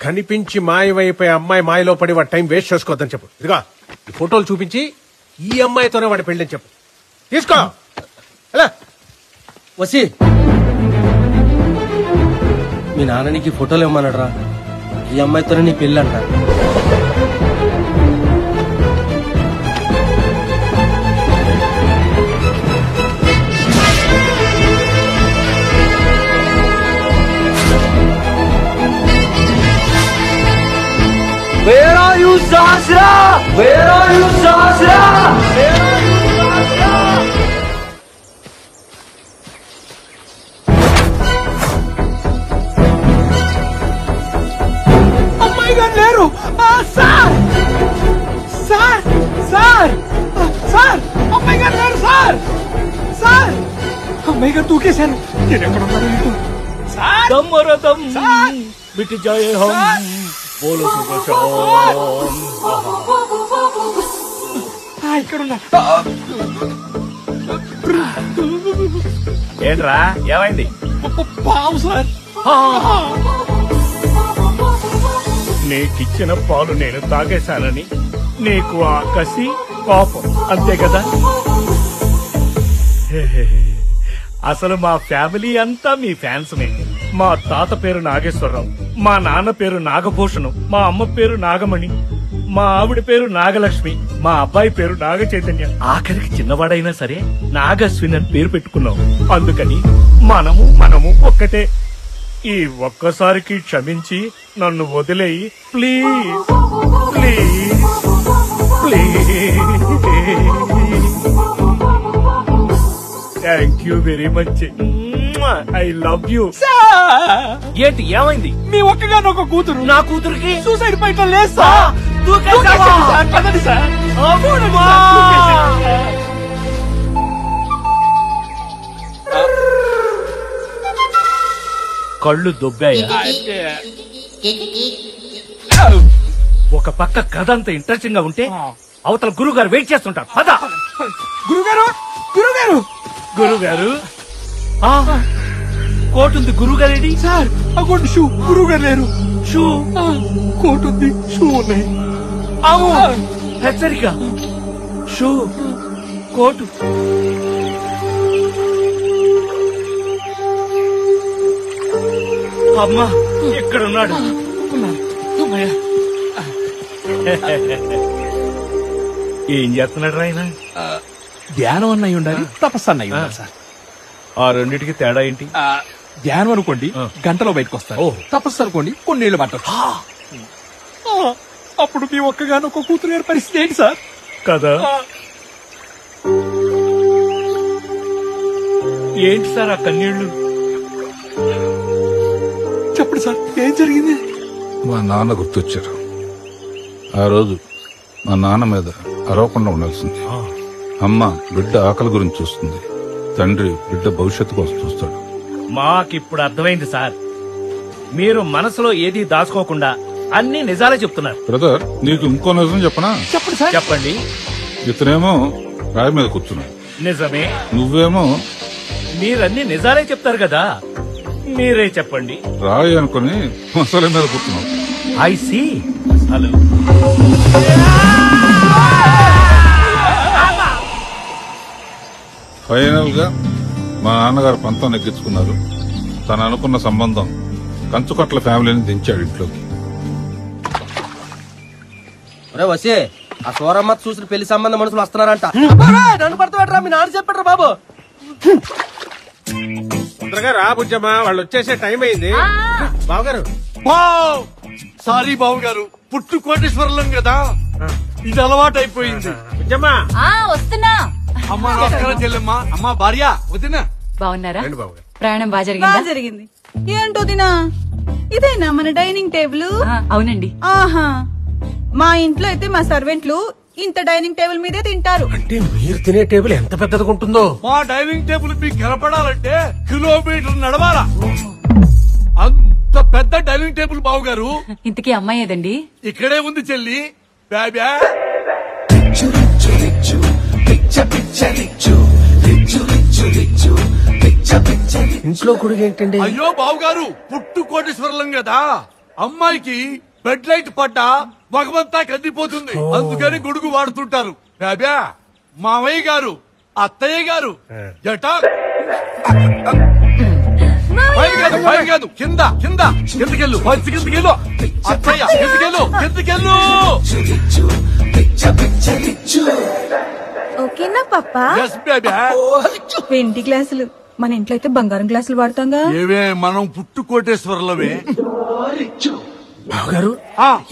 కనిపించి మాయమైపోయి అమ్మాయి మాయలో పడి వాడి టైం వేస్ట్ చేసుకోవద్దని చెప్పు. ఇదిగా ఈ ఫోటోలు చూపించి ఈ అమ్మాయితోనే వాడి పెళ్ళని చెప్పు. తీసుకో. వసి మీ నాన్న నీకు ఫోటోలు ఇవ్వమన్నాడు. ఈ అమ్మాయితోనే నీ పెళ్ళి అంట. Where are you, Sahasra? Where are you, Sahasra? Where are you, Sahasra? అమ్మాయి గారు లేరు. సార్ సార్ సార్ సార్ అమ్మాయి గారు లేరు. సార్ సార్ అమ్మాయి గారు దూకేశారు. నేను ఎక్కడ ఉన్నాను? సార్ మిట్ జాయే హమ్ బోలో ఇక్కడున్నా. ఏంట్రా ఏమైంది? పావు సార్. నీకిచ్చిన పాలు నేను తాగేశానని నీకు ఆ కసి కోపం అంతే కదా? అసలు మా ఫ్యామిలీ అంతా మీ ఫ్యాన్స్మే. మా తాత పేరు నాగేశ్వరరావు, మా నాన్న పేరు నాగభూషణం, మా అమ్మ పేరు నాగమణి, మా ఆవిడ పేరు నాగలక్ష్మి, మా అబ్బాయి పేరు నాగ చైతన్య. ఆఖరికి చిన్నవాడైనా సరే నాగశ్విన్ అని పేరు పెట్టుకున్నాం. అందుకని మనము ఒక్కటే. ఈ ఒక్కసారికి క్షమించి నన్ను వదిలేయి please please please. Thank you very much. I love you. ఏంటి ఏమైంది? మీ ఒక్కగానొక్క కూతురు. నా కూతురికి సూసైడ్ పాయింట్ లేదు కదండి సార్. కళ్ళు దొబ్బాయా? ఒక పక్క కథ అంత ఇంట్రెస్టింగ్ గా ఉంటే అవతల గురువు గారు వెయిట్ చేస్తుంటారు. పద. గురుగారు గురుగారు గురుగారు కోట్ ఉంది. గురువు గారేడి? సార్ ఆ కోటు షూ. గురువు గారు లేరు. షూ కోట్ ఉంది, షూ ఉన్నాయి. హెచ్చరిక. Shoe coat. అమ్మా ఎక్కడున్నాడు? ఏం చేస్తున్నాడు ఆయన? ధ్యానం అన్నయ్య ఉండాలి, తపస్సు అన్నయ్య ఉండాలి సార్. ఆ రెండింటికి తేడా ఏంటి? ధ్యానం అనుకోండి గంటలో బయటకు వస్తారు. తపస్సు అనుకోండి కొన్ని నీళ్లు పట్టొచ్చు. అప్పుడు మీ ఒక్కగానొక్క కూతురు గారి పరిస్థితి ఏంటి సార్? కదా ఏంటి సార్ ఆ కన్నీళ్లు? చెప్పండి సార్ ఏం జరిగింది? మా నాన్న గుర్తొచ్చారు. ఆ రోజు మా నాన్న మీద అరవకుండా ఉండాల్సింది. అమ్మ బిడ్డ ఆకలి గురించి చూస్తుంది, తండ్రి బిడ్డ భవిష్యత్తు కోసం చూస్తాడు. మాకిప్పుడు అర్థమైంది సార్. మీరు మనసులో ఏది దాచుకోకుండా అన్ని నిజాలే చెప్తున్నారు. బ్రదర్ నీకు ఇంకో నిజం చెప్పనా? చెప్పండి సార్. చెప్పండి. ఇతనేమో రాయి మీద కూర్చున్నాడు, నిజమే. నువ్వేమో మీరన్ని నిజాలే చెప్తారు కదా, మీరే చెప్పండి. రాయి అనుకుని మసాలా మీద కూర్చున్నావు. I see. హలో ఫైనల్ గా మా నాన్నగారు పంతం నెగ్గించుకున్నారు. తను అనుకున్న సంబంధం కంచుకట్ల ఫ్యామిలీని దించాడు ఇంట్లోకి. వసే ఆ సోరమ్మ చూసిన పెళ్లి సంబంధం మనుషులు వస్తున్నారంట. నన్ను పడతారా? మీ నాన్న చెప్పాడు బాబు. తొందరగా రా బుజ్జమ్మా, వాళ్ళు వచ్చేసే టైం అయింది. బావగారు. సారీ బాబు గారు, పుట్టు కోటేశ్వరం కదా, ఇది అలవాటు అయిపోయింది. బుజ్జమ్మా వస్తున్నా. అమ్మా నమస్కారం చెల్లెమ్మా. అమ్మా భార్య వదినా బాగున్నారా? బావగారు ప్రయాణం బాగా జరిగింది. ఏంటో దినా ఇదేనా మన డైనింగ్ టేబుల్? అవునండి. ఆహా, మా ఇంట్లో అయితే మా సర్వెంట్లు ఇంత డైనింగ్ టేబుల్ మీదే తింటారు. అంటే మీరు తినే టేబుల్ ఎంత పెద్దగా ఉంటుందో. మా డైనింగ్ టేబుల్ మీకు కనపడాలంటే కిలోమీటర్ నడవాలా. అంత పెద్ద డైనింగ్ టేబుల్ బాబు గారు. ఇంతకీ అమ్మాయి ఏదండి? ఇక్కడే ఉంది చెల్లి. బాబా ఇంట్లో కొడుకు ఏంటండి? అయ్యో బావగారు పుట్టు కోటేశ్వరం కదా, అమ్మాయికి బెడ్ లైట్ పడ్డా మగమంతా కందిపోతుంది, అందుకని గొడుగు వాడుతుంటారు. బాబా మావయ్య గారు, అత్తయ్య గారు జటా పైన కాదు కింద కింద కిందకెళ్ళు, మంచి కిందకెళ్ళు. అత్తయ్య కిందకెళ్ళు కిందకెళ్ళు. ఓకేనా పాపా? ఎస్ బేబా. వెండి గ్లాసులు, మన ఇంట్లో అయితే బంగారం గ్లాసులు వాడతాంగా. ఏవే మనం పుట్టు కోటేశ్వరంలోవే. బావగారు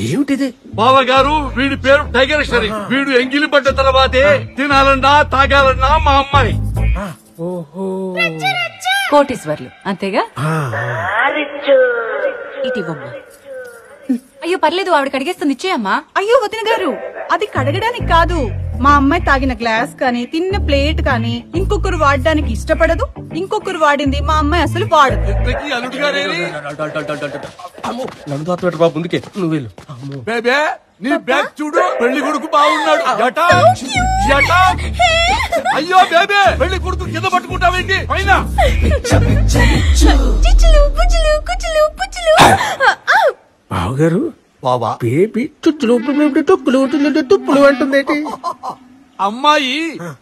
ఏమిటిది? బావగారు వీడి పేరు టైగర్ షరీ. వీడు ఎంగిలి పడ్డ తర్వాతే తినాలన్నా తాగాలన్నా మా అమ్మాయి. కోటీశ్వర్లు అంతేగా? ఇటివమ్మా. అయ్యో పర్లేదు, ఆవిడ కడిగేస్తుంది, ఇచ్చేయమ్మా. అయ్యో వదిన గారు, అది కడగడానికి కాదు. మా అమ్మాయి తాగిన గ్లాస్ కానీ తిన్న ప్లేట్ కానీ ఇంకొకరు వాడడానికి ఇష్టపడదు, ఇంకొకరు వాడింది మా అమ్మాయి అసలు వాడదు. అల్లుడు గారేని నన్ను తోట బాబు ముందుకే నువ్వు వెళ్ళు. బేబే నీ బ్యాగ్ చూడు, పెళ్లి కొడుకు బాగున్నాడు. జటా జటా. అయ్యో బేబే పెళ్లి కొడుకు కింద పట్టుకుంటావేంటి పైన? బావగారు బాబా బేబీ చుచ్చులు తుప్పులు అంటుందేంటి? అమ్మాయి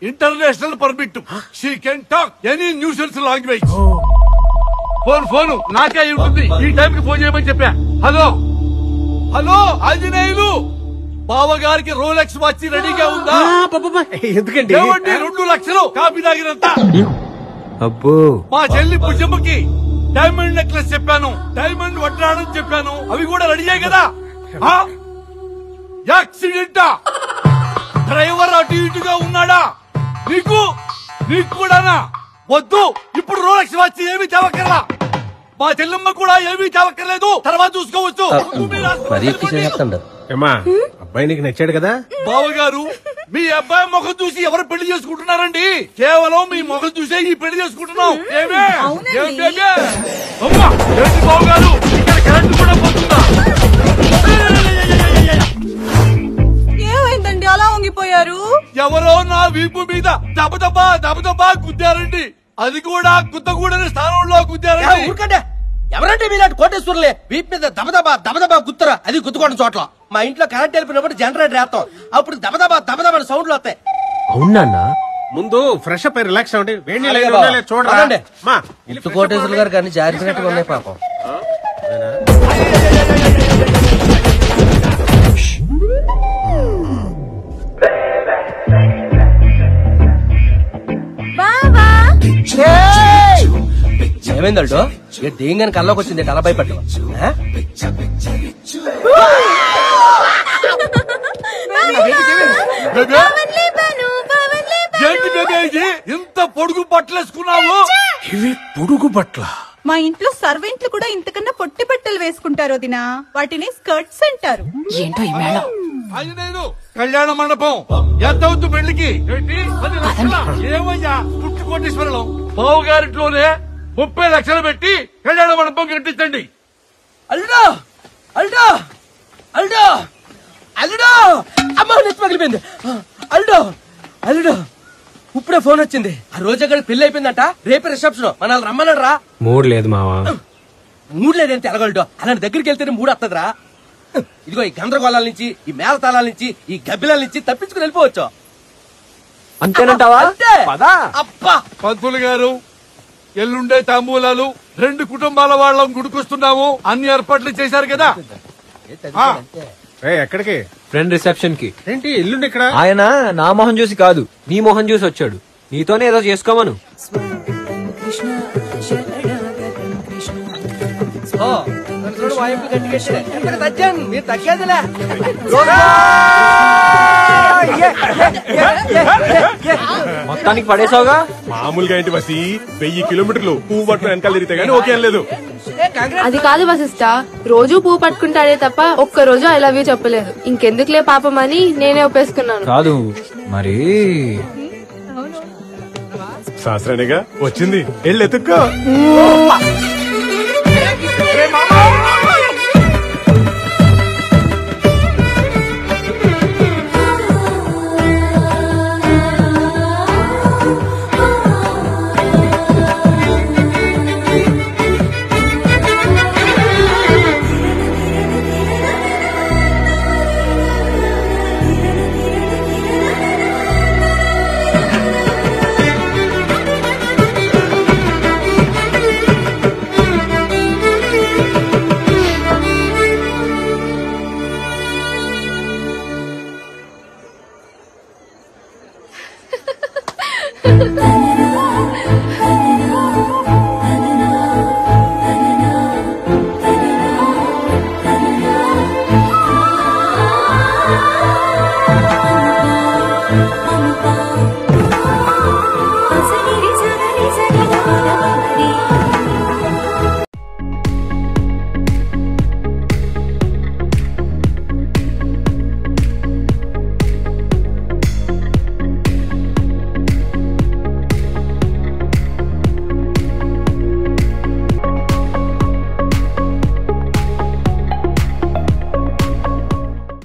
international permit, she can talk any nuisance language. Phone నాకే ఉంటుంది, ఈ టైం కి ఫోన్ చేయమని చెప్పా. హలో హలో ఆంజనేయులు, బావగారికి రోలెక్స్ వాచ్ రెడీగా ఉందా? ఎందుకండి? 2 లక్షలు కాపీ తాగినంత. అబ్బో, మా చెల్లి పుష్పకి డైమండ్ నెక్లెస్ చెప్పాను, డైమండ్ వడ్రాణం చెప్పాను, అవి కూడా రెడీ కదా. యాక్సిడెంటా? డ్రైవర్ అటు ఇటుగా ఉన్నాడా? నీకు కూడానా? వద్దు, ఇప్పుడు రోలెక్స్ వాచ్ ఏమీ తేవక్కర్లా. మా చెల్లెమ్మ కూడా ఏమీ తేవక్కర్లేదు, తర్వాత చూసుకోవచ్చు. ఏమా అబ్బాయి నీకు నచ్చాడు కదా? బావగారు మీ అబ్బాయి ముఖం చూసి ఎవరు పెళ్లి చేసుకుంటున్నారండి? కేవలం మీ ముఖం చూసే ఈ పెళ్లి చేసుకుంటున్నాం. ఏమే అమ్మా ఏంటి బావగారు, ఇక్కడ కరెంట్ కూడా పోతుందా? ఏమైందండి అలా వంగిపోయారు? ఎవరో నా వీపు మీద దబదబా గుద్దారండి, అది కూడా గుద్దగూడని స్థానంలో గుద్దారండి. ఊరుకంటే ఎవరంటే మీలాంటి కోటేశ్వరులే వీపు మీద దబదబా గుత్తరా, అది గుద్దుకోండి చోట్ల. మా ఇంట్లో కరెంట్ వెళ్ళినప్పుడు జనరేటర్ వేస్తాం, అప్పుడు దబదబా సౌండ్లు వస్తాయి. అవునా? ముందు ఫ్రెష్ అప్ రిలాక్స్ అవ్వండి. వేడి చూడండి చూడండి. కోటేశ్వరులు గారు కానీ జారినట్టుగా ఉన్నాయి పాపం. ఏమైందల్టో? దేంగాని కల్లోకి వచ్చింది, అలా భయపడ్డా? ఏంటి బేబీ ఇంత పొడుగు బట్టలేసుకున్నావు? ఇవి పొడుగు బట్ల? మా ఇంట్లో సర్వెంట్లు కూడా ఇంతకన్నా పొట్టి బట్టలు వేసుకుంటారు వదినా, వాటిని స్కర్ట్స్ అంటారు. ఏంటో ఈ మేళం. ఆంజనేయులు కళ్యాణ మండపం ఎంత అవుతుంది పెళ్లికి? 10 లక్షలా? ఏమయ్యా పుట్టు కోటేశ్వరంలో బావగారింట్లోనే 30 లక్షలు పెట్టి కళ్యాణ మండపం కట్టించండి. అల్లుడు అల్లుడు అల్లుడు అల్లుడు అమ్మ నెత్తి పగిలిపోయింది. అల్లుడు ఇప్పుడే ఫోన్ వచ్చింది, ఆ రోజు అక్కడ పెళ్లి అయిపోయిందంట, రేపే రిసెప్షన్, మనల్ని రమ్మన్నాడు రా. మూడు లేదు మావా. మూడు లేదంటే ఎలగలడు, అలాంటి దగ్గరికి వెళ్తేనే మూడు వస్తుందిరా. ఇదిగో ఈ గందరగోళాల నుంచి, ఈ మేళతాళాల నుంచి, ఈ గబ్బిలాల నుంచి తప్పించుకుని వెళ్ళిపోవచ్చు. అంతేనంటావా? అబ్బా పంతులు గారు ఎల్లుండే తాంబూలాలు 2 కుటుంబాల వాళ్ళం గుడికొస్తున్నాము, అన్ని ఏర్పాట్లు చేశారు కదా. ఎక్కడికి? ఫ్రెండ్ రిసెప్షన్ కి. ఏంటి ఎల్లుండి ఇక్కడ? ఆయన నా మొహం చూసి కాదు, నీ మొహం చూసి వచ్చాడు. నీతోనే ఏదో చేసుకోమను. మీరు తగ్గేదిలే. మొత్తానికి పడేసావుగా. మామూలుగా ఏంటి బసి 1000 కిలోమీటర్లు పువ్వు పట్టుకుని వెనకాల తిరిగితే గానీ ఓకే లేదు. అది కాదు వశిష్ట, రోజు పువ్వు పట్టుకుంటాడే తప్ప ఒక్క రోజు ఐ లవ్ యూ చెప్పలేదు. ఇంకెందుకులే పాపం అని నేనే ఒప్పేసుకున్నాను. కాదు మరి శాస్త్రానిగా వచ్చింది, వెళ్ళి ఎత్తుక్కో. ఆ